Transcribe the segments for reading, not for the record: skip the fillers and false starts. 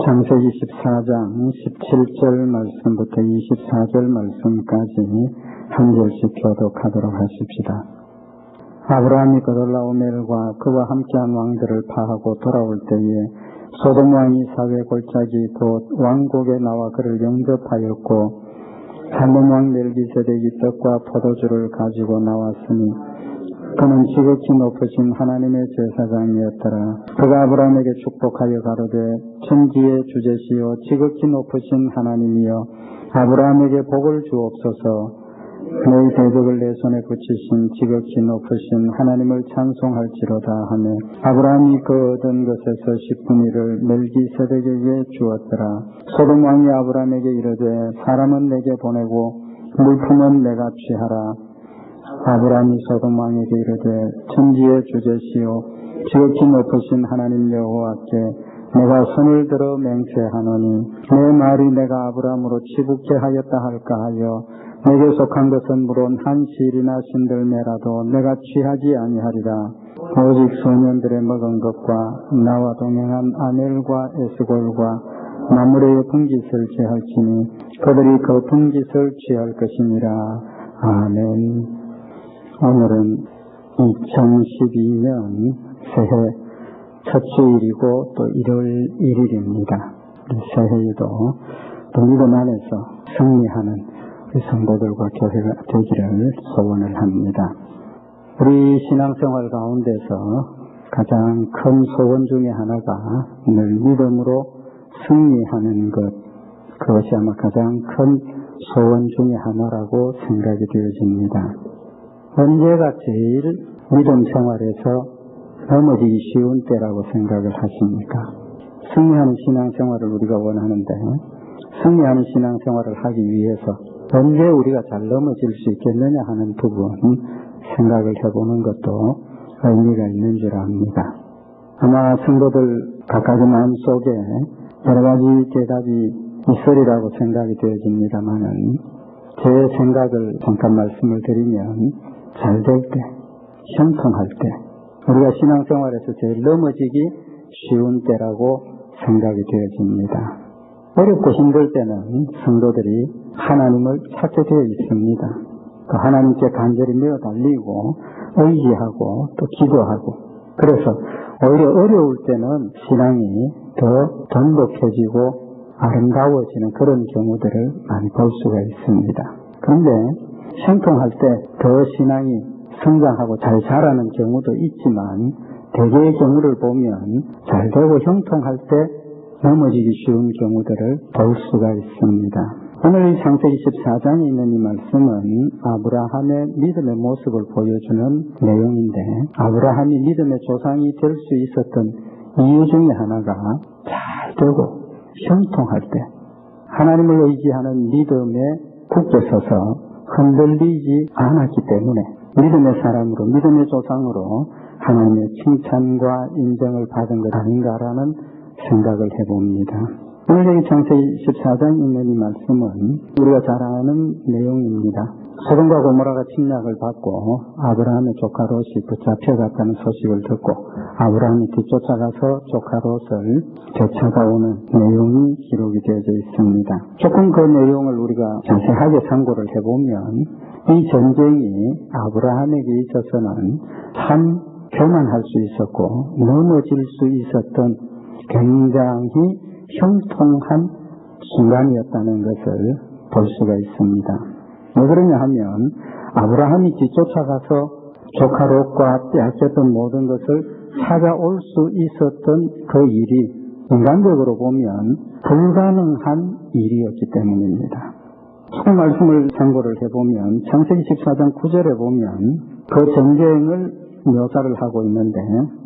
창세기 14장 17절 말씀부터 24절 말씀까지 한 절씩 교독하도록 하십시다. 아브라함이 그돌라오멜과 그와 함께한 왕들을 파하고 돌아올 때에 소돔 왕이 사회 골짜기 곧 왕국에 나와 그를 영접하였고 살렘 왕 멜기세덱이 떡과 포도주를 가지고 나왔으니 그는 지극히 높으신 하나님의 제사장이었더라. 그가 아브라함에게 축복하여 가로되 천지의 주제시요 지극히 높으신 하나님이여 아브라함에게 복을 주옵소서. 너희 대적을 내 손에 붙이신 지극히 높으신 하나님을 찬송할지로다 하며 아브라함이 그 얻은 것에서 10분의 1을 멜기세덱에게 주었더라. 소돔 왕이 아브라함에게 이르되 사람은 내게 보내고 물품은 내가 취하라. 아브라함이 소돔 왕에게 이르되 천지의 주제시요 지극히 높으신 하나님 여호와께 내가 손을 들어 맹세하노니 내 말이 내가 아브라함으로 치붙게 하였다 할까 하여 내게 속한 것은 물론 한 실이나 신들매라도 내가 취하지 아니하리라. 오직 소년들의 먹은 것과 나와 동행한 아넬과 에스골과 마므레의 분깃을 취할지니 그들이 그 분깃을 취할 것이니라. 아멘. 오늘은 2012년 새해 첫 주일이고 또 1월 1일입니다. 새해에도 또 믿음 안에서 승리하는 우리 성도들과 교회가 되기를 소원을 합니다. 우리 신앙생활 가운데서 가장 큰 소원 중에 하나가 늘 믿음으로 승리하는 것, 그것이 아마 가장 큰 소원 중에 하나라고 생각이 되어집니다. 언제가 제일 믿음 생활에서 넘어지기 쉬운 때라고 생각을 하십니까? 승리하는 신앙생활을 우리가 원하는데 승리하는 신앙생활을 하기 위해서 언제 우리가 잘 넘어질 수 있겠느냐 하는 부분 생각을 해보는 것도 의미가 있는 줄 압니다. 아마 성도들 각각의 마음속에 여러 가지 대답이 있으리라고 생각이 되어집니다만은 제 생각을 잠깐 말씀을 드리면 잘 될 때, 형통할 때, 우리가 신앙생활에서 제일 넘어지기 쉬운 때라고 생각이 되어집니다. 어렵고 힘들 때는 성도들이 하나님을 찾게 되어 있습니다. 그 하나님께 간절히 매어 달리고 의지하고 또 기도하고 그래서 오히려 어려울 때는 신앙이 더 돈독해지고 아름다워지는 그런 경우들을 많이 볼 수가 있습니다. 그런데 형통할 때 더 신앙이 성장하고 잘 자라는 경우도 있지만 대개의 경우를 보면 잘 되고 형통할 때 넘어지기 쉬운 경우들을 볼 수가 있습니다. 오늘 창세기 14장에 있는 이 말씀은 아브라함의 믿음의 모습을 보여주는 내용인데 아브라함이 믿음의 조상이 될 수 있었던 이유 중에 하나가 잘 되고 형통할 때 하나님을 의지하는 믿음에 굳게 서서 흔들리지 않았기 때문에 믿음의 사람으로 믿음의 조상으로 하나님의 칭찬과 인정을 받은 것 아닌가라는 생각을 해봅니다. 오늘 여기 창세기 14장에 있는 이 말씀은 우리가 잘 아는 내용입니다. 소돔과 고모라가 침략을 받고 아브라함의 조카 롯이 붙잡혀갔다는 소식을 듣고 아브라함이 뒤쫓아가서 조카 롯을 되찾아오는 내용이 기록이 되어져 있습니다. 조금 그 내용을 우리가 자세하게 참고를 해보면 이 전쟁이 아브라함에게 있어서는 참 교만할 수 있었고 넘어질 수 있었던 굉장히 형통한 순간이었다는 것을 볼 수가 있습니다. 왜 그러냐 하면 아브라함이 뒤쫓아가서 조카 롯과 빼앗겼던 모든 것을 찾아올 수 있었던 그 일이 인간적으로 보면 불가능한 일이었기 때문입니다. 그 말씀을 참고를 해보면 창세기 14장 9절에 보면 그 전쟁을 묘사를 하고 있는데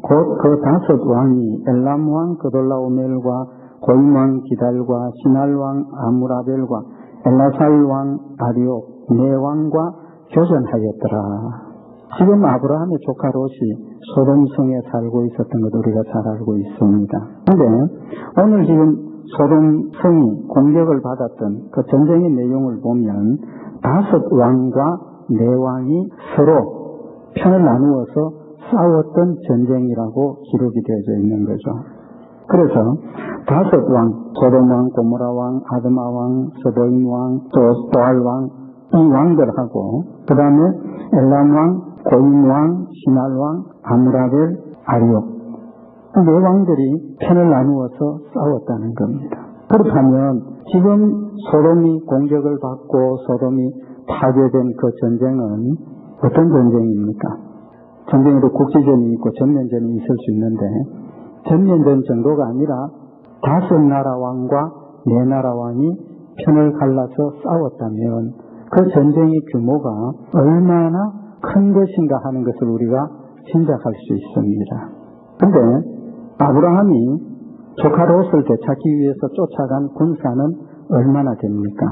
곧 그 5 왕이 엘람 왕 그돌라오멜과 고임 왕 기달과 시날 왕 아무라벨과 엘라살 왕 아리옥 네 왕과 교전하였더라. 지금 아브라함의 조카 롯이 소돔성에 살고 있었던 것 우리가 잘 알고 있습니다. 그런데 오늘 지금 소돔성이 공격을 받았던 그 전쟁의 내용을 보면 5 왕과 4왕이 서로 편을 나누어서 싸웠던 전쟁이라고 기록이 되어져 있는 거죠. 그래서 5 왕, 소돔 왕, 고모라 왕, 아드마 왕, 서도임 왕, 또 도알 왕, 이 왕들하고 그 다음에 엘람 왕, 고임 왕, 시날 왕, 아므라벨, 아리옥 네 왕들이 편을 나누어서 싸웠다는 겁니다. 그렇다면 지금 소돔이 공격을 받고 소돔이 파괴된 그 전쟁은 어떤 전쟁입니까? 전쟁에도 국지전이 있고 전면전이 있을 수 있는데 전면전 정도가 아니라 5 나라 왕과 4 나라 왕이 편을 갈라서 싸웠다면 그 전쟁의 규모가 얼마나 큰 것인가 하는 것을 우리가 짐작할 수 있습니다. 그런데 아브라함이 조카 롯을 되찾기 위해서 쫓아간 군사는 얼마나 됩니까?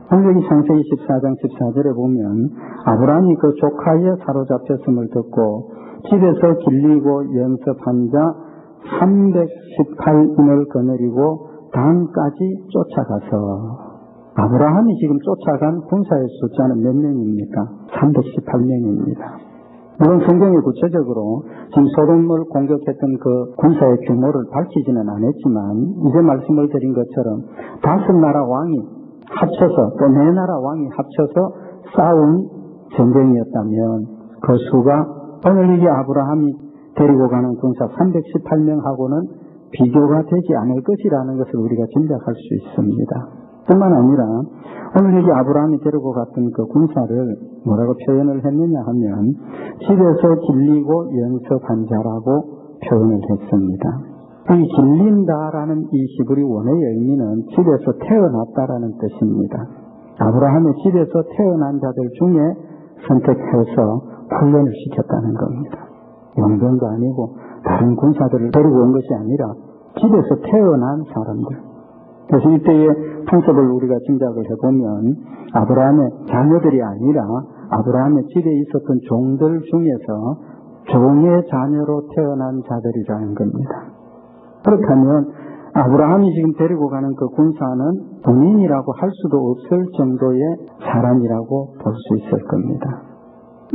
성경이 창세기 14장 14절에 보면 아브라함이 그 조카의 사로잡혔음을 듣고 집에서 길리고 연습한 자 318인을 거느리고 단까지 쫓아가서 아브라함이 지금 쫓아간 군사의 숫자는 몇 명입니까? 318명입니다. 물론 성경이 구체적으로 지금 소돔을 공격했던 그 군사의 규모를 밝히지는 않았지만 이제 말씀을 드린 것처럼 5 나라 왕이 합쳐서 또 4 나라 왕이 합쳐서 싸운 전쟁이었다면 그 수가 오늘 이게 아브라함이 데리고 가는 군사 318명하고는 비교가 되지 않을 것이라는 것을 우리가 짐작할 수 있습니다. 뿐만 아니라 오늘 여기 아브라함이 데리고 갔던 그 군사를 뭐라고 표현을 했느냐 하면 집에서 길리고 연습한 자라고 표현을 했습니다. 이 길린다라는 이 히브리 원어의 의미는 집에서 태어났다라는 뜻입니다. 아브라함의 집에서 태어난 자들 중에 선택해서 훈련을 시켰다는 겁니다. 용병도 아니고 다른 군사들을 데리고 온 것이 아니라 집에서 태어난 사람들. 그래서 이때의 풍습을 우리가 짐작을 해보면 아브라함의 자녀들이 아니라 아브라함의 집에 있었던 종들 중에서 종의 자녀로 태어난 자들이라는 겁니다. 그렇다면 아브라함이 지금 데리고 가는 그 군사는 본인이라고 할 수도 없을 정도의 사람이라고 볼 수 있을 겁니다.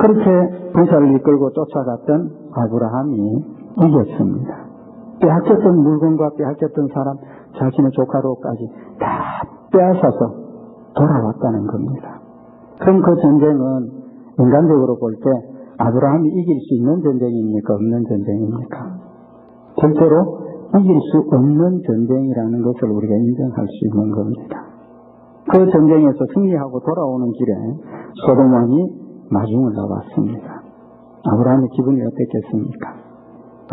그렇게 군사를 이끌고 쫓아갔던 아브라함이 이겼습니다. 빼앗겼던 물건과 빼앗겼던 사람, 자신의 조카로까지 다 빼앗아서 돌아왔다는 겁니다. 그럼 그 전쟁은 인간적으로 볼 때 아브라함이 이길 수 있는 전쟁입니까? 없는 전쟁입니까? 절대로 이길 수 없는 전쟁이라는 것을 우리가 인정할 수 있는 겁니다. 그 전쟁에서 승리하고 돌아오는 길에 소돔 왕이 마중을 나왔습니다. 아브라함의 기분이 어땠겠습니까?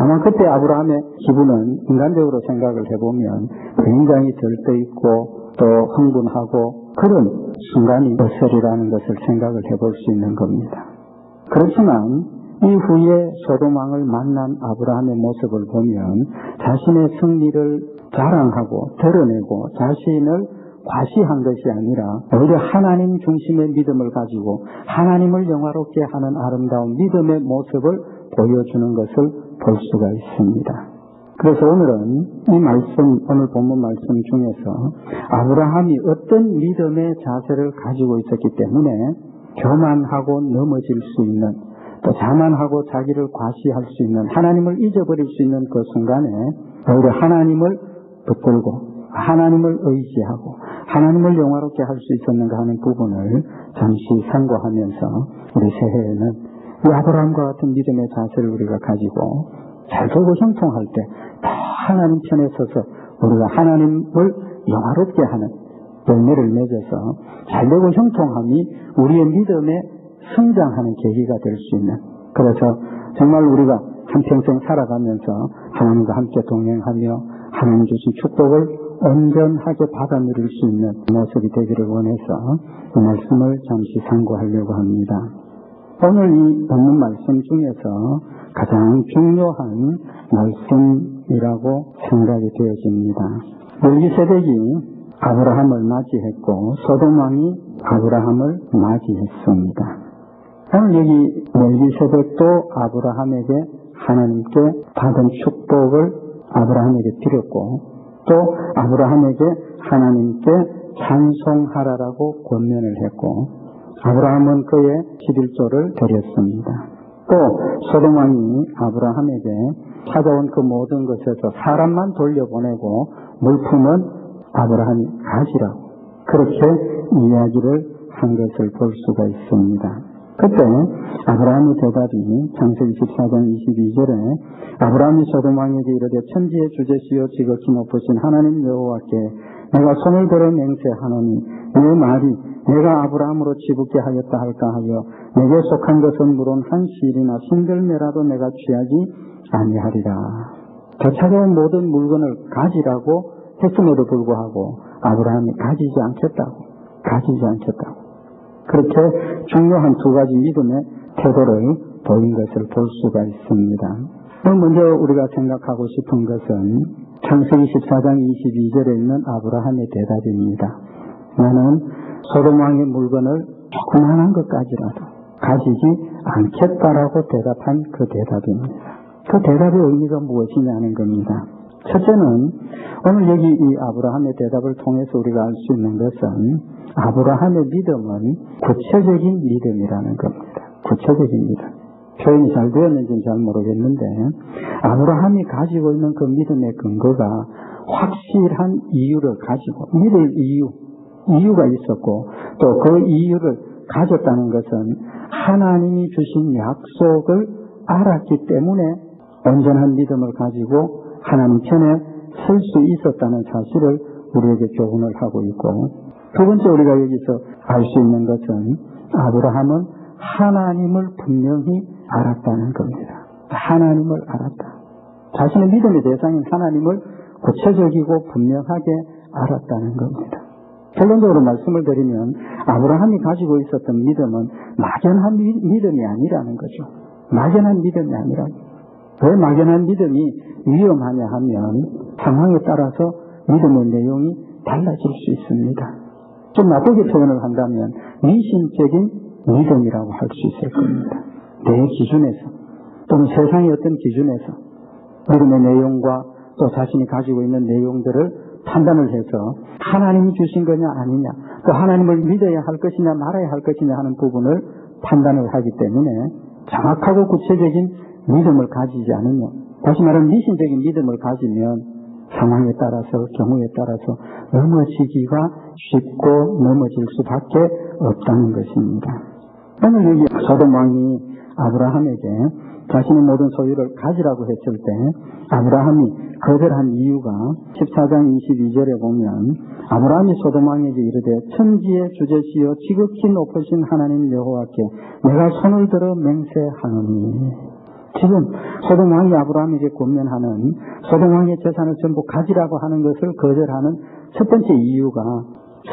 아마 그때 아브라함의 기분은 인간적으로 생각을 해보면 굉장히 들떠있고 또 흥분하고 그런 순간이 있으리라는 것을 생각을 해볼 수 있는 겁니다. 그렇지만 이후에 소돔 왕을 만난 아브라함의 모습을 보면 자신의 승리를 자랑하고 드러내고 자신을 과시한 것이 아니라 오히려 하나님 중심의 믿음을 가지고 하나님을 영화롭게 하는 아름다운 믿음의 모습을 보여주는 것을 볼 수가 있습니다. 그래서 오늘은 이 말씀, 오늘 본문 말씀 중에서 아브라함이 어떤 믿음의 자세를 가지고 있었기 때문에 교만하고 넘어질 수 있는 또 자만하고 자기를 과시할 수 있는 하나님을 잊어버릴 수 있는 그 순간에 오히려 하나님을 붙들고 하나님을 의지하고 하나님을 영화롭게 할 수 있었는가 하는 부분을 잠시 상고하면서 우리 새해에는 이 아브라함과 같은 믿음의 자세를 우리가 가지고 잘 되고 형통할 때 다 하나님 편에 서서 우리가 하나님을 영화롭게 하는 열매를 맺어서 잘 되고 형통함이 우리의 믿음에 성장하는 계기가 될 수 있는, 그래서 정말 우리가 한평생 살아가면서 하나님과 함께 동행하며 하나님 주신 축복을 온전하게 받아 누릴 수 있는 모습이 되기를 원해서 이 말씀을 잠시 상고하려고 합니다. 오늘 이 본문 말씀 중에서 가장 중요한 말씀이라고 생각이 되어집니다. 멜기세덱이 아브라함을 맞이했고 소돔 왕이 아브라함을 맞이했습니다. 오늘 여기 멜기세덱도 아브라함에게 하나님께 받은 축복을 아브라함에게 드렸고 또 아브라함에게 하나님께 찬송하라라고 권면을 했고 아브라함은 그의 11조를 드렸습니다. 또 소돔 왕이 아브라함에게 찾아온 그 모든 것에서 사람만 돌려보내고 물품은 아브라함이 가지라고 그렇게 이야기를 한 것을 볼 수가 있습니다. 그때 아브라함의 대답이 창세기 14장 22절에 아브라함이 소돔 왕에게 이르되 천지의 주제시요 지극히 높으신 하나님 여호와께 내가 손을 들어 맹세하노니 내 말이 내가 아브라함으로 지붙게 하였다 할까 하여 내게 속한 것은 물론 한 실이나 신들매라도 내가 취하지 아니하리라. 저차가운 모든 물건을 가지라고 했음에도 불구하고 아브라함이 가지지 않겠다고 그렇게 중요한 두 가지 믿음의 태도를 보인 것을 볼 수가 있습니다. 먼저 우리가 생각하고 싶은 것은 창세기 14장 22절에 있는 아브라함의 대답입니다. 나는 소돔 왕의 물건을 조그만한 것까지라도 가지지 않겠다라고 대답한 그 대답입니다. 그 대답의 의미가 무엇이냐는 겁니다. 첫째는 오늘 여기 이 아브라함의 대답을 통해서 우리가 알 수 있는 것은 아브라함의 믿음은 구체적인 믿음이라는 겁니다. 구체적인 믿음. 표현이 잘 되었는지는 잘 모르겠는데 아브라함이 가지고 있는 그 믿음의 근거가 확실한 이유를 가지고 믿을 이유가 있었고 또 그 이유를 가졌다는 것은 하나님이 주신 약속을 알았기 때문에 온전한 믿음을 가지고 하나님 편에 설 수 있었다는 사실을 우리에게 교훈을 하고 있고 두 번째 우리가 여기서 알 수 있는 것은 아브라함은 하나님을 분명히 알았다는 겁니다. 하나님을 알았다. 자신의 믿음의 대상인 하나님을 구체적이고 분명하게 알았다는 겁니다. 결론적으로 말씀을 드리면 아브라함이 가지고 있었던 믿음은 막연한 믿음이 아니라는 거죠. 막연한 믿음이 아니라는 거죠. 왜 막연한 믿음이 위험하냐 하면 상황에 따라서 믿음의 내용이 달라질 수 있습니다. 좀 나쁘게 표현을 한다면 미신적인 믿음이라고 할 수 있을 겁니다. 내 기준에서 또는 세상의 어떤 기준에서 믿음의 내용과 또 자신이 가지고 있는 내용들을 판단을 해서 하나님이 주신 거냐 아니냐 또 하나님을 믿어야 할 것이냐 말아야 할 것이냐 하는 부분을 판단을 하기 때문에 정확하고 구체적인 믿음을 가지지 않으면 다시 말하면 미신적인 믿음을 가지면 상황에 따라서 경우에 따라서 넘어지기가 쉽고 넘어질 수밖에 없다는 것입니다. 오늘 여기 소돔 왕이 아브라함에게 자신의 모든 소유를 가지라고 했을 때 아브라함이 거절한 이유가 14장 22절에 보면 아브라함이 소돔 왕에게 이르되 천지의 주제시여 지극히 높으신 하나님 여호와께 내가 손을 들어 맹세하노니 지금 소돔 왕이 아브라함에게 권면하는 소돔 왕의 재산을 전부 가지라고 하는 것을 거절하는 첫 번째 이유가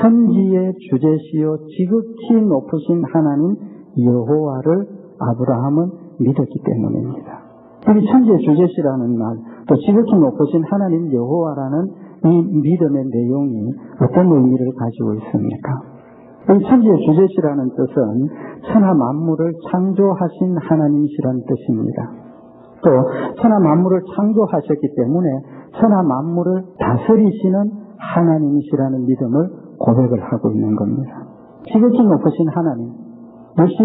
천지의 주제시여 지극히 높으신 하나님 여호와를 아브라함은 믿었기 때문입니다. 여기 천지의 주제시라는 말, 또 지극히 높으신 하나님 여호와라는 이 믿음의 내용이 어떤 의미를 가지고 있습니까? 이 천지의 주제시라는 뜻은 천하 만물을 창조하신 하나님이시라는 뜻입니다. 또 천하 만물을 창조하셨기 때문에 천하 만물을 다스리시는 하나님이시라는 믿음을 고백을 하고 있는 겁니다. 지극히 높으신 하나님, 역시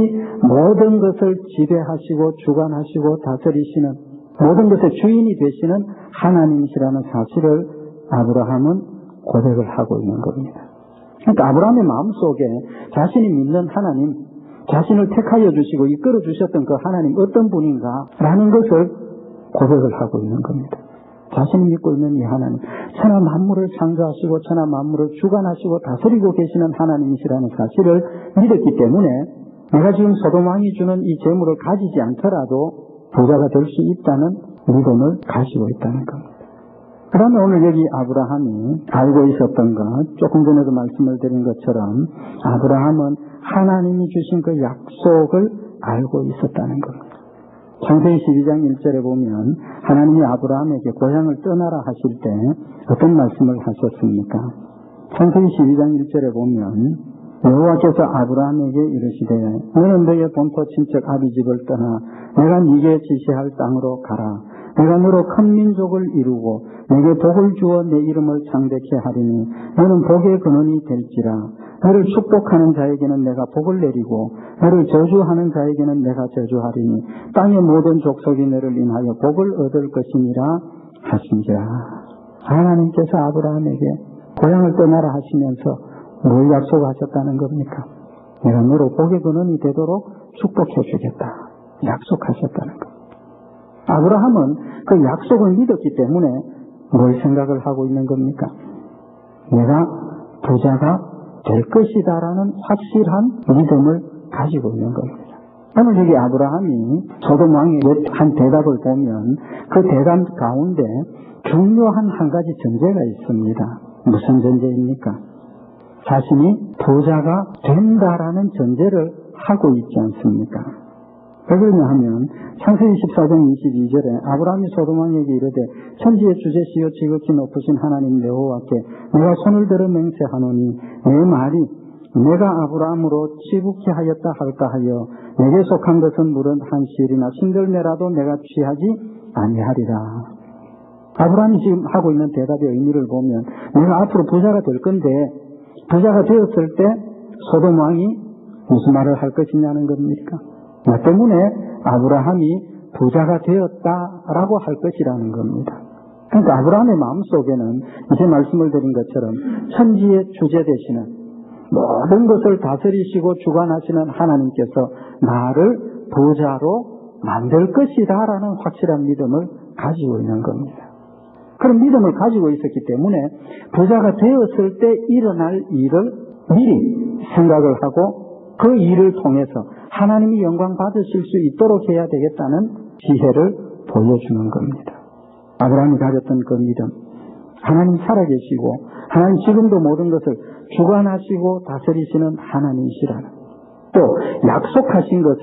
모든 것을 지배하시고 주관하시고 다스리시는 모든 것의 주인이 되시는 하나님이시라는 사실을 아브라함은 고백을 하고 있는 겁니다. 그러니까 아브라함의 마음속에 자신이 믿는 하나님, 자신을 택하여 주시고 이끌어 주셨던 그 하나님 어떤 분인가 라는 것을 고백을 하고 있는 겁니다. 자신이 믿고 있는 이 하나님, 천하 만물을 창조하시고 천하 만물을 주관하시고 다스리고 계시는 하나님이시라는 사실을 믿었기 때문에 내가 지금 소돔 왕이 주는 이 재물을 가지지 않더라도 부자가 될 수 있다는 믿음을 가지고 있다는 겁니다. 그 다음에 오늘 여기 아브라함이 알고 있었던 것, 조금 전에도 말씀을 드린 것처럼 아브라함은 하나님이 주신 그 약속을 알고 있었다는 겁니다. 창세기 12장 1절에 보면 하나님이 아브라함에게 고향을 떠나라 하실 때 어떤 말씀을 하셨습니까? 창세기 12장 1절에 보면 여호와께서 아브라함에게 이르시되 너는 너의 본토 친척 아비 집을 떠나 내가 네게 지시할 땅으로 가라. 내가 너로 큰 민족을 이루고 내게 복을 주어 내 이름을 창대케 하리니 너는 복의 근원이 될지라. 너를 축복하는 자에게는 내가 복을 내리고 너를 저주하는 자에게는 내가 저주하리니 땅의 모든 족속이 너를 인하여 복을 얻을 것이니라 하신지라. 하나님께서 아브라함에게 고향을 떠나라 하시면서 뭘 약속하셨다는 겁니까? 내가 너로 복의 근원이 되도록 축복해 주겠다. 약속하셨다는 겁니다. 아브라함은 그 약속을 믿었기 때문에 뭘 생각을 하고 있는 겁니까? 내가 부자가 될 것이다라는 확실한 믿음을 가지고 있는 겁니다. 오늘 여기 아브라함이 소돔 왕의 한 대답을 보면 그 대답 가운데 중요한 한 가지 전제가 있습니다. 무슨 전제입니까? 자신이 부자가 된다라는 전제를 하고 있지 않습니까? 왜 그러냐 하면 창세기 14장 22절에 아브라함이 소돔 왕에게 이르되 천지의 주제시여 지극히 높으신 하나님 여호와께 내가 손을 들어 맹세하노니 내 말이 내가 아브라함으로 지북히 하였다 할까 하여 내게 속한 것은 물은 한 실이나 신들매라도 내가 취하지 아니하리라. 아브라함이 지금 하고 있는 대답의 의미를 보면 내가 앞으로 부자가 될 건데 부자가 되었을 때 소돔 왕이 무슨 말을 할 것이냐는 겁니까? 나 때문에 아브라함이 부자가 되었다라고 할 것이라는 겁니다. 그러니까 아브라함의 마음속에는 이제 말씀을 드린 것처럼 천지의 주제 되시는 모든 것을 다스리시고 주관하시는 하나님께서 나를 부자로 만들 것이다 라는 확실한 믿음을 가지고 있는 겁니다. 그런 믿음을 가지고 있었기 때문에 부자가 되었을 때 일어날 일을 미리 생각을 하고 그 일을 통해서 하나님이 영광 받으실 수 있도록 해야 되겠다는 지혜를 보여주는 겁니다. 아브라함이 가졌던 그 믿음, 하나님 살아계시고 하나님 지금도 모든 것을 주관하시고 다스리시는 하나님이시라는, 또 약속하신 것을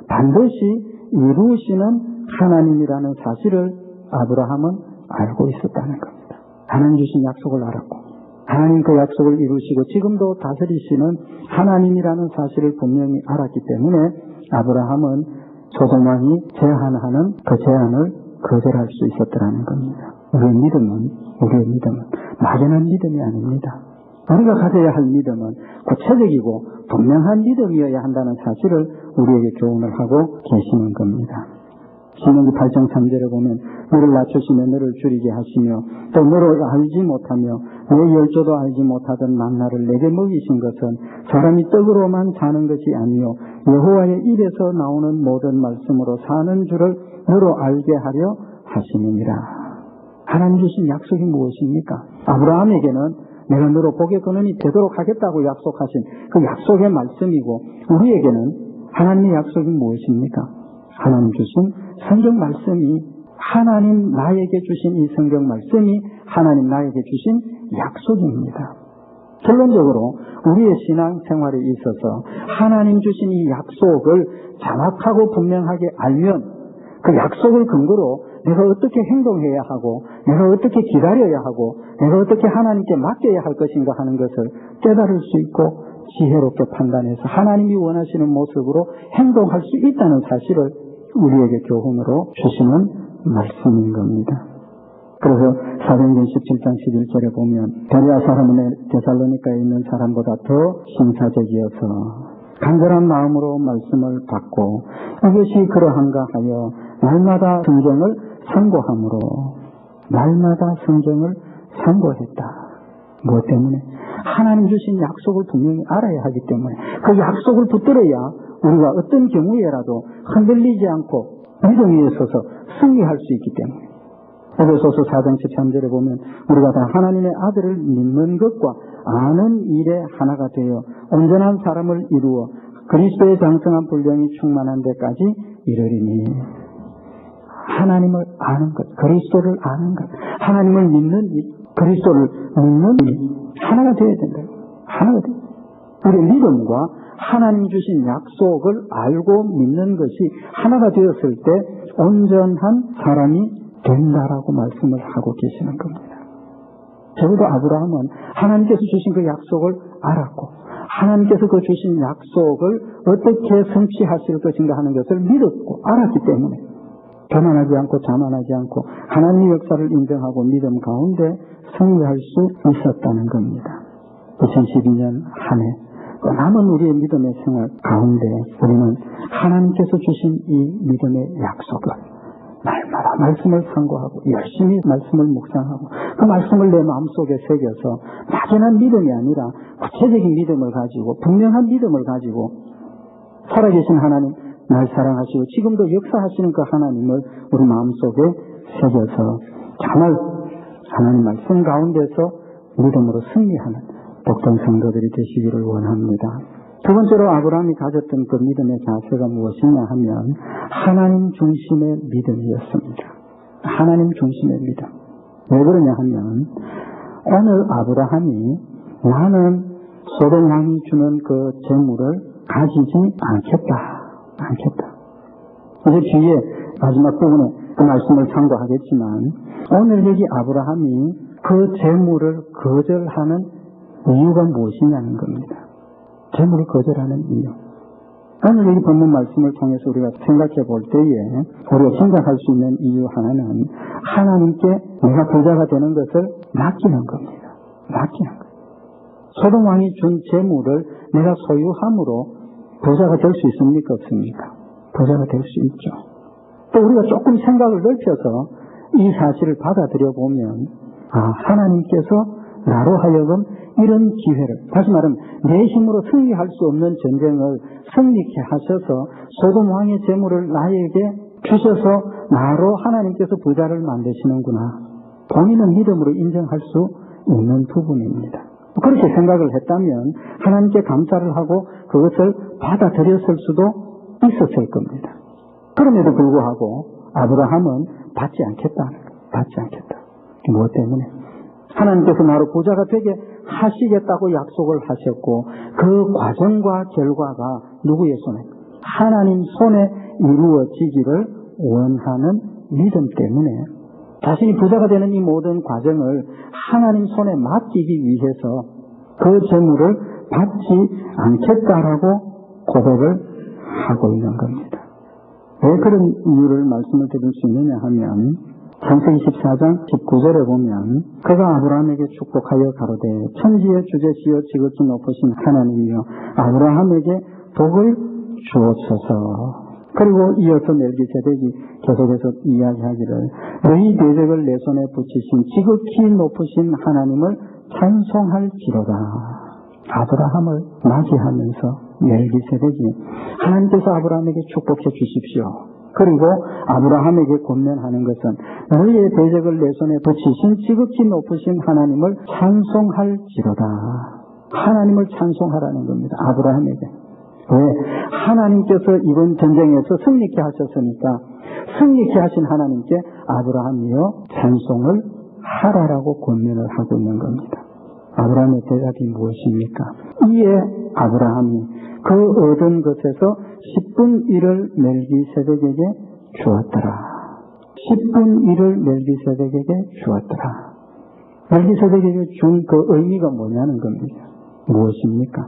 반드시 이루시는 하나님이라는 사실을 아브라함은 알고 있었다는 겁니다. 하나님 주신 약속을 알았고 하나님 그 약속을 이루시고 지금도 다스리시는 하나님이라는 사실을 분명히 알았기 때문에 아브라함은 소돔 왕이 제안하는 그 제안을 거절할 수 있었더라는 겁니다. 우리의 믿음은 막연한 믿음이 아닙니다. 우리가 가져야 할 믿음은 구체적이고 분명한 믿음이어야 한다는 사실을 우리에게 교훈을 하고 계시는 겁니다. 신명기 8장 3절에 보면 너를 낮추시며 너를 줄이게 하시며 또 너를 알지 못하며 내 열조도 알지 못하던 만나를 내게 먹이신 것은 사람이 떡으로만 사는 것이 아니요 여호와의 입에서 나오는 모든 말씀으로 사는 줄을 너로 알게 하려 하시느니라. 하나님 주신 약속이 무엇입니까? 아브라함에게는 내가 너로 복의 근원이 되도록 하겠다고 약속하신 그 약속의 말씀이고 우리에게는 하나님의 약속이 무엇입니까? 하나님 주신 성경 말씀이 하나님 나에게 주신 이 성경 말씀이 하나님 나에게 주신 약속입니다. 결론적으로 우리의 신앙생활에 있어서 하나님 주신 이 약속을 정확하고 분명하게 알면 그 약속을 근거로 내가 어떻게 행동해야 하고 내가 어떻게 기다려야 하고 내가 어떻게 하나님께 맡겨야 할 것인가 하는 것을 깨달을 수 있고 지혜롭게 판단해서 하나님이 원하시는 모습으로 행동할 수 있다는 사실을 우리에게 교훈으로 주시는 말씀인 겁니다. 그래서 사도행전 17장 11절에 보면 베레아 사람은 데살로니가에 있는 사람보다 더 신사적이어서 간절한 마음으로 말씀을 받고 이것이 그러한가 하여 날마다 성경을 상고했다. 무엇 때문에? 하나님 주신 약속을 분명히 알아야 하기 때문에 그 약속을 붙들어야 우리가 어떤 경우에라도 흔들리지 않고 믿음 위에 서서 승리할 수 있기 때문에 에베소서 4장 13절에 보면 우리가 다 하나님의 아들을 믿는 것과 아는 일에 하나가 되어 온전한 사람을 이루어 그리스도의 장성한 분량이 충만한 데까지 이르리니 하나님을 아는 것, 그리스도를 아는 것, 하나님을 믿는 일, 그리스도를 믿는 일 하나가 되어야 된다. 하나가 돼요. 우리 믿음과 하나님 주신 약속을 알고 믿는 것이 하나가 되었을 때 온전한 사람이 된다라고 말씀을 하고 계시는 겁니다. 적어도 아브라함은 하나님께서 주신 그 약속을 알았고 하나님께서 그 주신 약속을 어떻게 성취하실 것인가 하는 것을 믿었고 알았기 때문에 교만하지 않고 자만하지 않고 하나님의 역사를 인정하고 믿음 가운데 승리할 수 있었다는 겁니다. 2012년 한 해 남은 우리의 믿음의 생활 가운데 우리는 하나님께서 주신 이 믿음의 약속을 날마다 말씀을 상고하고 열심히 말씀을 묵상하고 그 말씀을 내 마음속에 새겨서 막연한 믿음이 아니라 구체적인 믿음을 가지고 분명한 믿음을 가지고 살아계신 하나님, 날 사랑하시고 지금도 역사하시는 그 하나님을 우리 마음속에 새겨서 정말 하나님 말씀 가운데서 믿음으로 승리하는 복된 성도들이 되시기를 원합니다. 두 번째로 아브라함이 가졌던 그 믿음의 자세가 무엇이냐 하면 하나님 중심의 믿음이었습니다. 하나님 중심의 믿음. 왜 그러냐 하면 오늘 아브라함이 나는 소돔 왕이 주는 그 재물을 가지지 않겠다. 이제 뒤에 마지막 부분에 그 말씀을 참고하겠지만 오늘 여기 아브라함이 그 재물을 거절하는 이유가 무엇이냐는 겁니다. 재물을 거절하는 이유. 오늘 여기 본문 말씀을 통해서 우리가 생각해 볼 때에 우리가 생각할 수 있는 이유 하나는 하나님께 내가 부자가 되는 것을 맡기는 겁니다. 맡기는 거예요. 소돔 왕이 준 재물을 내가 소유함으로 부자가 될 수 있습니까? 없습니까? 부자가 될 수 있죠. 또 우리가 조금 생각을 넓혀서 이 사실을 받아들여 보면 하나님께서 나로 하여금 이런 기회를, 다시 말하면 내 힘으로 승리할 수 없는 전쟁을 승리케 하셔서 소돔 왕의 재물을 나에게 주셔서 나로 하나님께서 부자를 만드시는구나. 본인은 믿음으로 인정할 수 있는 부분입니다. 그렇게 생각을 했다면 하나님께 감사를 하고 그것을 받아들였을 수도 있었을 겁니다. 그럼에도 불구하고 아브라함은 받지 않겠다. 무엇 때문에? 하나님께서 나로 부자가 되게 하시겠다고 약속을 하셨고 그 과정과 결과가 누구의 손에? 하나님 손에 이루어지기를 원하는 믿음 때문에 자신이 부자가 되는 이 모든 과정을 하나님 손에 맡기기 위해서 그 재물을 받지 않겠다라고 고백을 하고 있는 겁니다. 왜 그런 이유를 말씀을 드릴 수 있느냐 하면 창세기 14장 19절에 보면 그가 아브라함에게 축복하여 가로되 천지의 주제시여 지극히 높으신 하나님이여 아브라함에게 복을 주옵소서. 그리고 이어서 멜기세덱이 계속해서 이야기하기를 너희 대적을 내 손에 붙이신 지극히 높으신 하나님을 찬송할지로다. 아브라함을 맞이하면서 멜기세덱이 하나님께서 아브라함에게 축복해 주십시오. 그리고 아브라함에게 권면하는 것은 너희의 대적을 내 손에 붙이신 지극히 높으신 하나님을 찬송할지로다. 하나님을 찬송하라는 겁니다. 아브라함에게. 왜? 하나님께서 이번 전쟁에서 승리케 하셨으니까 승리케 하신 하나님께 아브라함이여 찬송을 하라라고 권면을 하고 있는 겁니다. 아브라함의 대답이 무엇입니까? 이에 아브라함이 그 얻은 것에서 10분 1을 멜기세덱에게 주었더라. 10분 1을 멜기세덱에게 주었더라. 멜기세덱에게 준 그 의미가 뭐냐는 겁니다. 무엇입니까?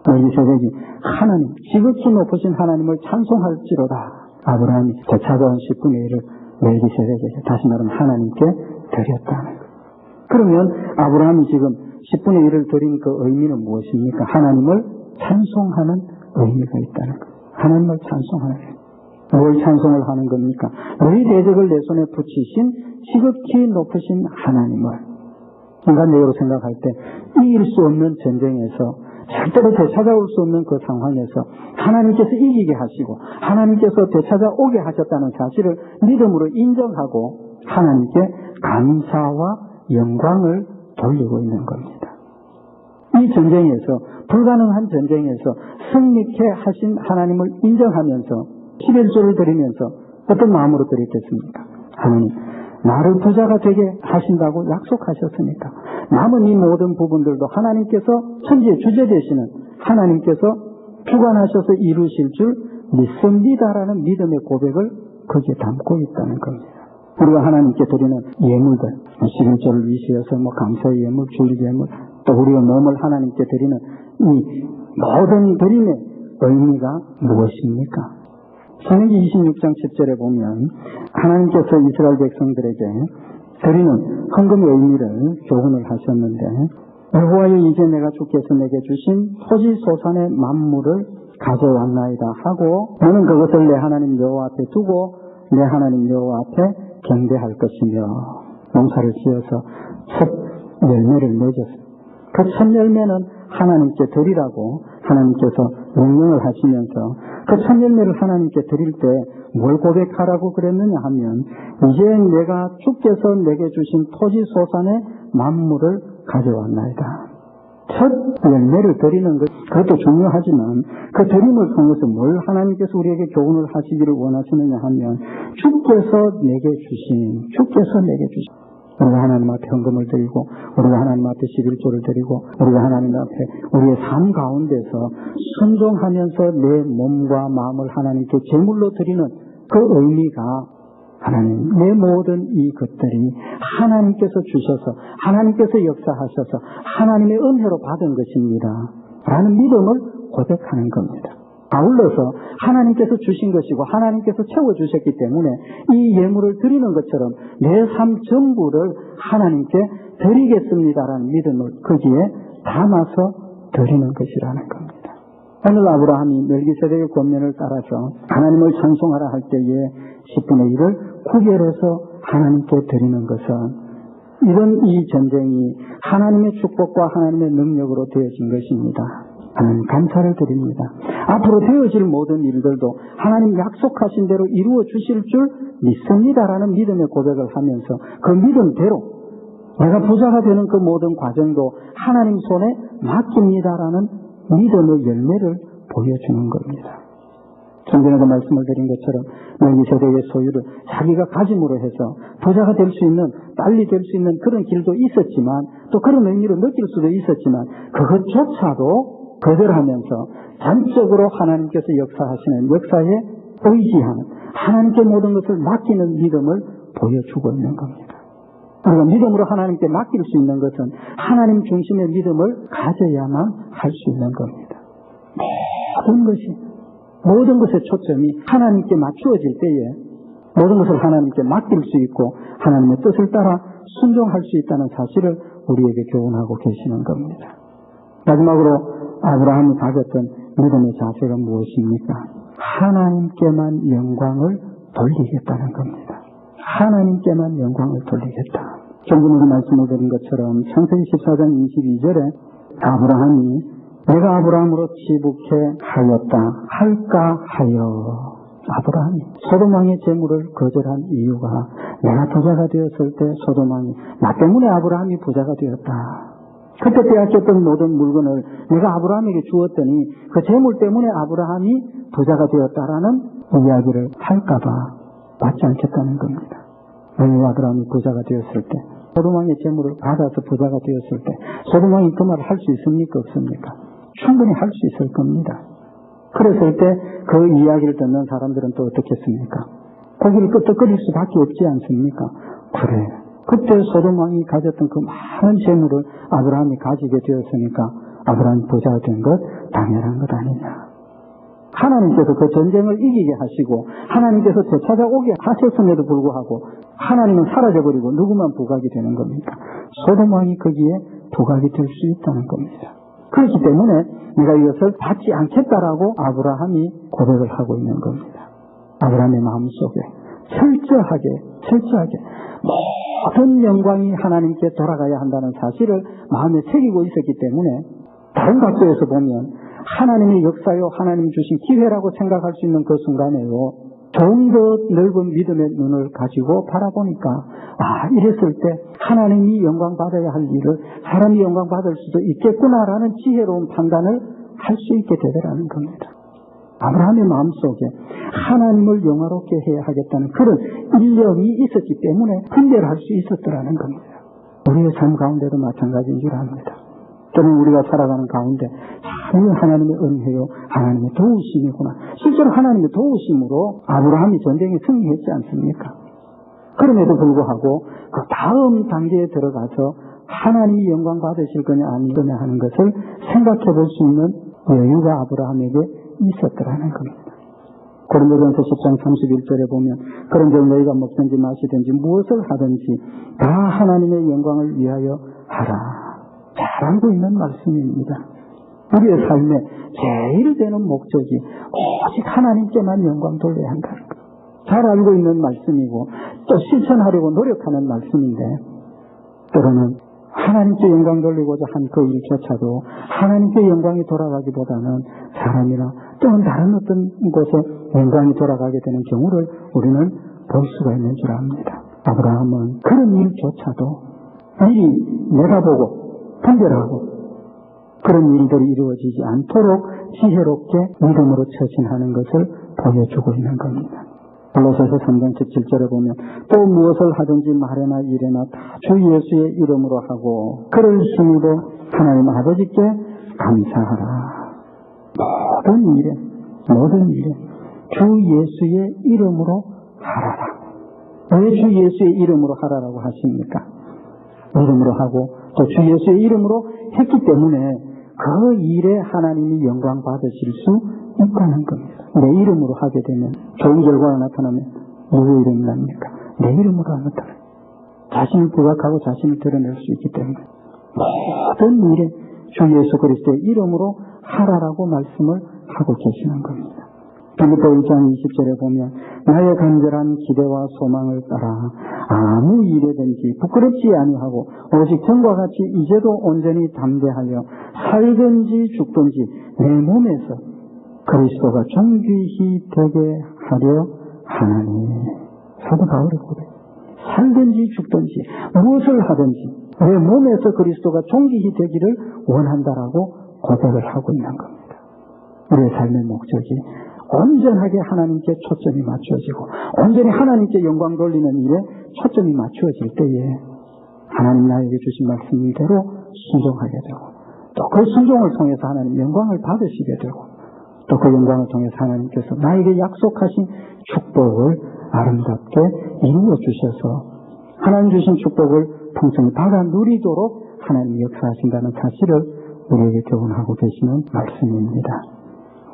멜기세덱이 하나님, 지극히 높으신 하나님을 찬송할지로다. 아브라함이 되찾아온 10분의 1을 멜기세덱에게, 다시 말하면 하나님께 드렸다는 거예요. 그러면 아브라함이 지금 10분의 1을 드린 그 의미는 무엇입니까? 하나님을 찬송하는 의미가 있다는 거예요. 하나님을 찬송하는 거예요. 뭘 찬송을 하는 겁니까? 너희 대적을 내 손에 붙이신 지극히 높으신 하나님을, 인간적으로 생각할 때 이길 수 없는 전쟁에서 절대로 되찾아올 수 없는 그 상황에서 하나님께서 이기게 하시고 하나님께서 되찾아오게 하셨다는 사실을 믿음으로 인정하고 하나님께 감사와 영광을 돌리고 있는 겁니다. 이 전쟁에서, 불가능한 전쟁에서 승리케 하신 하나님을 인정하면서 11조를 드리면서 어떤 마음으로 드리겠습니까? 하나님, 나를 부자가 되게 하신다고 약속하셨으니까 남은 이 모든 부분들도 하나님께서 천지의 주제 되시는 하나님께서 주관하셔서 이루실 줄 믿습니다라는 믿음의 고백을 거기에 담고 있다는 겁니다. 우리가 하나님께 드리는 예물들, 11조를 위시해서 감사의 예물, 주일 예물, 또 우리가 몸을 하나님께 드리는 이 모든 드림의 의미가 무엇입니까? 신명기 26장 10절에 보면 하나님께서 이스라엘 백성들에게 드리는 헌금의 의미를 교훈을 하셨는데 여호와여 이제 내가 주께서 내게 주신 토지 소산의 만물을 가져왔나이다 하고 너는 그것을 내 하나님 여호와 앞에 두고 내 하나님 여호와 앞에 경배할 것이며 농사를 지어서 첫 열매를 맺었습니다. 그 첫 열매는 하나님께 드리라고 하나님께서 명령을 하시면서 그 첫 열매를 하나님께 드릴 때 뭘 고백하라고 그랬느냐 하면 이제 내가 주께서 내게 주신 토지 소산의 만물을 가져왔나이다. 첫 열매를 드리는 것, 그것도 중요하지만 그 드림을 통해서 뭘 하나님께서 우리에게 교훈을 하시기를 원하시느냐 하면 주께서 내게 주신 우리가 하나님 앞에 헌금을 드리고 우리가 하나님 앞에 11조를 드리고 우리가 하나님 앞에 우리의 삶 가운데서 순종하면서 내 몸과 마음을 하나님께 제물로 드리는 그 의미가 하나님, 내 모든 이 것들이 하나님께서 주셔서 하나님께서 역사하셔서 하나님의 은혜로 받은 것입니다 라는 믿음을 고백하는 겁니다. 아울러서 하나님께서 주신 것이고 하나님께서 채워주셨기 때문에 이 예물을 드리는 것처럼 내 삶 전부를 하나님께 드리겠습니다라는 믿음을 거기에 담아서 드리는 것이라는 겁니다. 오늘 아브라함이 멜기세덱의 권면을 따라서 하나님을 찬송하라 할 때에 10분의 1을 구별해서 하나님께 드리는 것은 이런 이 전쟁이 하나님의 축복과 하나님의 능력으로 되어진 것입니다. 하나님 감사를 드립니다. 앞으로 되어질 모든 일들도 하나님 약속하신 대로 이루어 주실 줄 믿습니다라는 믿음의 고백을 하면서 그 믿음대로 내가 부자가 되는 그 모든 과정도 하나님 손에 맡깁니다라는 믿음의 열매를 보여주는 겁니다. 전전에도 말씀을 드린 것처럼 멜기세덱의 소유를 자기가 가짐으로 해서 부자가 될 수 있는, 빨리 될 수 있는 그런 길도 있었지만 또 그런 의미를 느낄 수도 있었지만 그것조차도 거절하면서 전적으로 하나님께서 역사하시는 역사에 의지하는 하나님께 모든 것을 맡기는 믿음을 보여주고 있는 겁니다. 우리가 믿음으로 하나님께 맡길 수 있는 것은 하나님 중심의 믿음을 가져야만 할 수 있는 겁니다. 모든 것의 초점이 하나님께 맞추어질 때에 모든 것을 하나님께 맡길 수 있고 하나님의 뜻을 따라 순종할 수 있다는 사실을 우리에게 교훈하고 계시는 겁니다. 마지막으로 아브라함이 가졌던 믿음의 자세가 무엇입니까? 하나님께만 영광을 돌리겠다는 겁니다. 하나님께만 영광을 돌리겠다. 전부터 말씀을 드린 것처럼 창세기 14장 22절에 아브라함이 내가 아브라함으로 지북해 하였다 할까 하여 아브라함이 소돔왕의 재물을 거절한 이유가 내가 부자가 되었을 때 소돔왕이 나 때문에 아브라함이 부자가 되었다. 그때 빼앗겼던 모든 물건을 내가 아브라함에게 주었더니 그 재물 때문에 아브라함이 부자가 되었다라는 이야기를 할까봐 받지 않겠다는 겁니다. 왜 아브라함이 부자가 되었을 때 소돔왕의 재물을 받아서 부자가 되었을 때 소돔왕이 그 말을 할 수 있습니까? 없습니까? 충분히 할 수 있을 겁니다. 그랬을 때 그 이야기를 듣는 사람들은 또 어떻겠습니까? 거기를 끄떡거릴 수밖에 없지 않습니까? 그래. 그때 소돔왕이 가졌던 그 많은 재물을 아브라함이 가지게 되었으니까 아브라함이 부자가 된 것 당연한 것 아니냐. 하나님께서 그 전쟁을 이기게 하시고 하나님께서 되찾아오게 하셨음에도 불구하고 하나님은 사라져버리고 누구만 부각이 되는 겁니까? 소돔왕이 거기에 부각이 될 수 있다는 겁니다. 그렇기 때문에 내가 이것을 받지 않겠다라고 아브라함이 고백을 하고 있는 겁니다. 아브라함의 마음속에 철저하게 모든 영광이 하나님께 돌아가야 한다는 사실을 마음에 새기고 있었기 때문에 다른 각도에서 보면 하나님의 역사요 하나님이 주신 기회라고 생각할 수 있는 그 순간에요 좀 더 넓은 믿음의 눈을 가지고 바라보니까 이랬을 때 하나님이 영광 받아야 할 일을 사람이 영광 받을 수도 있겠구나라는 지혜로운 판단을 할 수 있게 되더라는 겁니다. 아브라함의 마음속에 하나님을 영화롭게 해야 하겠다는 그런 인력이 있었기 때문에 분별할 수 있었더라는 겁니다. 우리의 삶 가운데도 마찬가지인 줄 압니다. 또는 우리가 살아가는 가운데 하나님의 은혜요 하나님의 도우심이구나. 실제로 하나님의 도우심으로 아브라함이 전쟁에 승리했지 않습니까? 그럼에도 불구하고 그 다음 단계에 들어가서 하나님이 영광 받으실 거냐 아니거냐 하는 것을 생각해 볼 수 있는 여유가 아브라함에게 있었더라는 겁니다. 고린도전서 10장 31절에 보면 그런즉 너희가 먹든지 마시든지 무엇을 하든지 다 하나님의 영광을 위하여 하라. 잘 알고 있는 말씀입니다. 우리의 삶의 제일 되는 목적이 오직 하나님께만 영광 돌려야 한다는 것. 잘 알고 있는 말씀이고 또 실천하려고 노력하는 말씀인데 때로는 하나님께 영광 돌리고자 한 그 일조차도 하나님께 영광이 돌아가기보다는 사람이나 또는 다른 어떤 곳에 영광이 돌아가게 되는 경우를 우리는 볼 수가 있는 줄 압니다. 아브라함은 그런 일조차도 미리 내다보고 분별하고 그런 일들이 이루어지지 않도록 지혜롭게 믿음으로 처신하는 것을 보여주고 있는 겁니다. 골로새서 3장 17절에 보면 또 무엇을 하든지 말이나 일이나 다 주 예수의 이름으로 하고 그럴 수니도 하나님 아버지께 감사하라. 모든 일에 주 예수의 이름으로 하라라. 왜 주 예수의 이름으로 하라라고 하십니까? 이름으로 하고 또 주 예수의 이름으로 했기 때문에 그 일에 하나님이 영광 받으실 수 있다는 겁니다. 내 이름으로 하게 되면 좋은 결과가 나타나면 누구 이름이 납니까? 내 이름으로 나타나요. 자신을 부각하고 자신을 드러낼 수 있기 때문에 모든 일에 주 예수 그리스도의 이름으로 하라라고 말씀을 하고 계시는 겁니다. 빌립보 1장 20절에 보면 나의 간절한 기대와 소망을 따라 아무 일에든지 부끄럽지 아니하고 오직 전과 같이 이제도 온전히 담대하여 살든지 죽든지 내 몸에서 그리스도가 존귀히 되게 하려 하나니. 사도 바울이 고백. 살든지 죽든지 무엇을 하든지 내 몸에서 그리스도가 존귀히 되기를 원한다라고 고백을 하고 있는 겁니다. 우리의 삶의 목적이 온전하게 하나님께 초점이 맞추어지고 온전히 하나님께 영광 돌리는 일에 초점이 맞추어질 때에 하나님 나에게 주신 말씀대로 순종하게 되고 또 그 순종을 통해서 하나님 영광을 받으시게 되고 또 그 영광을 통해서 하나님께서 나에게 약속하신 축복을 아름답게 이루어 주셔서 하나님 주신 축복을 풍성히 받아 누리도록 하나님이 역사하신다는 사실을 우리에게 교훈하고 계시는 말씀입니다.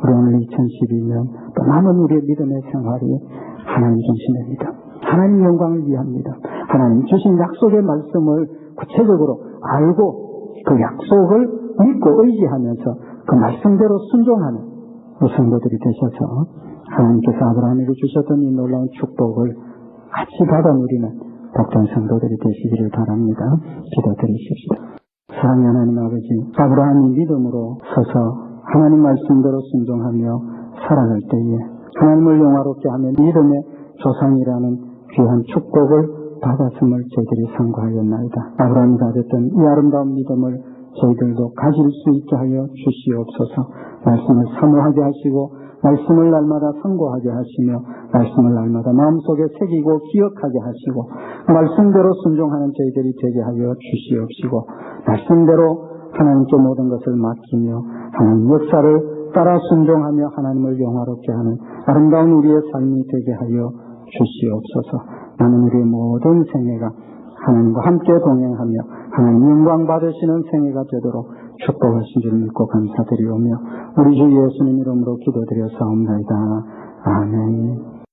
우리 오늘 2012년 또 남은 우리의 믿음의 생활이 하나님 중심입니다. 하나님 영광을 위합니다. 하나님 주신 약속의 말씀을 구체적으로 알고 그 약속을 믿고 의지하면서 그 말씀대로 순종하는 우리 성도들이 되셔서 하나님께서 아브라함에게 주셨던 이 놀라운 축복을 같이 받아 누리는 복된 성도들이 되시기를 바랍니다. 기도드리십시오. 사랑하는 하나님 아버지, 아브라함이 믿음으로 서서 하나님 말씀대로 순종하며 살아갈 때에 하나님을 영화롭게 하며 믿음의 조상이라는 귀한 축복을 받았음을 저희들이 상고하였나이다. 아브라함이 가졌던 이 아름다운 믿음을 저희들도 가질 수 있게 하여 주시옵소서. 말씀을 사모하게 하시고 말씀을 날마다 상고하게 하시며 말씀을 날마다 마음속에 새기고 기억하게 하시고 말씀대로 순종하는 저희들이 되게 하여 주시옵시고 말씀대로 하나님께 모든 것을 맡기며 하나님 역사를 따라 순종하며 하나님을 영화롭게 하는 아름다운 우리의 삶이 되게 하여 주시옵소서. 나는 우리의 모든 생애가 하나님과 함께 동행하며 하나님 영광 받으시는 생애가 되도록 축복하신 줄 믿고 감사드리오며 우리 주 예수님 이름으로 기도드려 사옵나이다. 아멘.